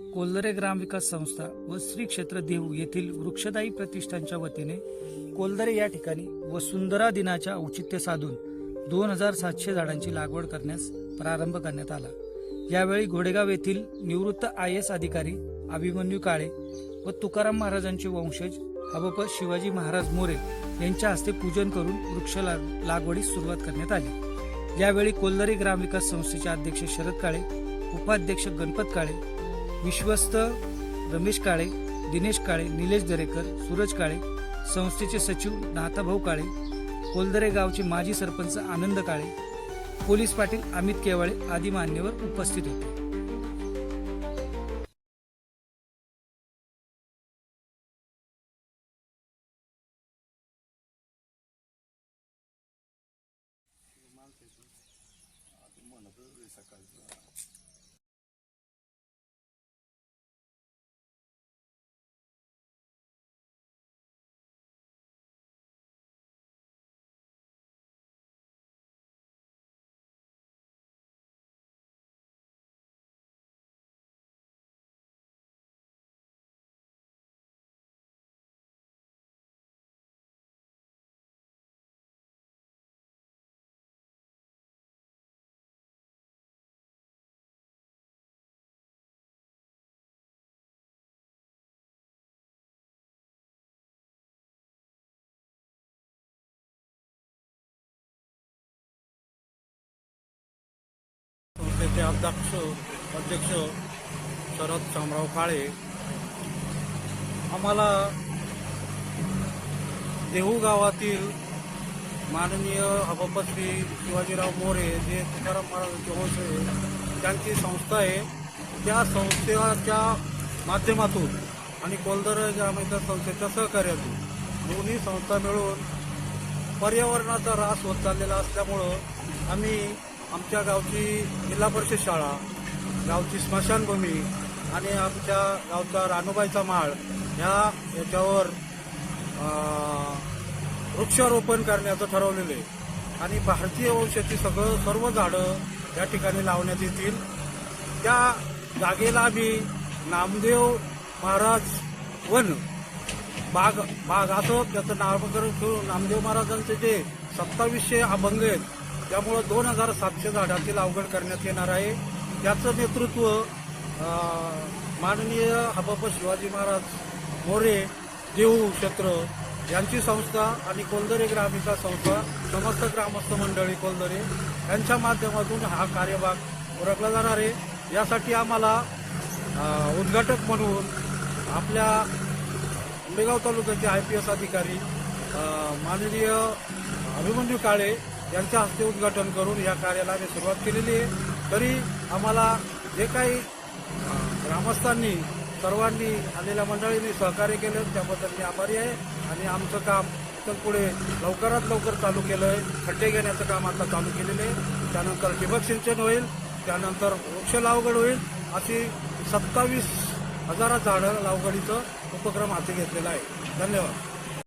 कोल्हरे ग्रामविकास संस्था व श्री क्षेत्र देहू येथील वृक्षदायी प्रतिष्ठानच्या वतीने कोल्हरे या ठिकाणी वसुंधरा दिनाच्या औचित्य साधून 2700 झाडांची लागवड करण्यास प्रारंभ करण्यात आला। यावेळी घोडेगाव येथील निवृत्त IAS अधिकारी अभिमन्यू काळे व तुकाराम महाराजांचे वंशज हबप शिवाजी महाराज मोरे यांच्या हस्ते पूजन करून वृक्ष लागवडीस सुरुवात करण्यात आली। यावेळी कोल्हरे ग्रामविकास संस्थेचे अध्यक्ष शरद काळे, उपाध्यक्ष गणपत काळे, विश्वस्त रमेश काळे, दिनेश काळे, निलेश दरेकर, सूरज काळे, संस्थेचे सचिव नाथाभाऊ काळे, कोल्हरे गावचे माजी सरपंच आनंद काळे, पोलीस पाटील अमित केवाळे आदी मान्यवर उपस्थित होते। संस्थेचे अध्यक्ष शरद शामराव काळे आम्हाला देहू गावातील माननीय हबप श्री शिवाजीराव मोरे जे तुकाराम महाराजांचे वंशज त्यांची संस्था आहे, त्या संस्थेच्या माध्यमातून आणि कोल्हरे ग्रामविकास संस्थेच्या सहकार्यातून दोन्ही संस्था मिळून पर्यावरणाचा ऱ्हास होत चाललेला असल्यामुळं आम्ही आमच्या गावची जिल्हा परिषद शाळा, गावची स्मशानभूमी आणि आमच्या गावचा रानूबाईचा माळ याच्यावर वृक्षारोपण करण्याचं ठरवलेलं आहे आणि भारतीय वंशाची सर्व झाडं या ठिकाणी लावण्यात येतील। त्या जागेला आम्ही नामदेव महाराज वन बाग असं त्याचं नामकरण करून नामदेव महाराजांचे जे 2700 अभंग आहेत त्यामुळं 2700 झाडांची लागवड करण्यात येणार आहे। त्याचं नेतृत्व माननीय हबप शिवाजी महाराज मोरे देहू क्षेत्र यांची संस्था आणि कोल्हरे ग्रामविकास संस्था समस्त ग्रामस्थ मंडळी कोल्हरे यांच्या माध्यमातून हा कार्यभाग ओळखला जाणार आहे। यासाठी आम्हाला उद्घाटक म्हणून आपल्या घोडेगाव तालुक्याचे IPS अधिकारी माननीय अभिमन्यू काळे यांच्या हस्ते उद्घाटन करून या कार्याला आम्ही सुरुवात केलेली आहे। तरी आम्हाला जे काही ग्रामस्थांनी सर्वांनी आलेल्या मंडळींनी सहकार्य केलं त्याबद्दल मी आभारी आहे आणि आमचं काम इथून पुढे लवकरात लवकर चालू केलं आहे। खड्डे घेण्याचं काम आता चालू केलेलं आहे, त्यानंतर ठिबक सिंचन होईल, त्यानंतर वृक्ष लागवड होईल, अशी 27,000 झाडं लागवडीचं उपक्रम हाती घेतलेला आहे। धन्यवाद।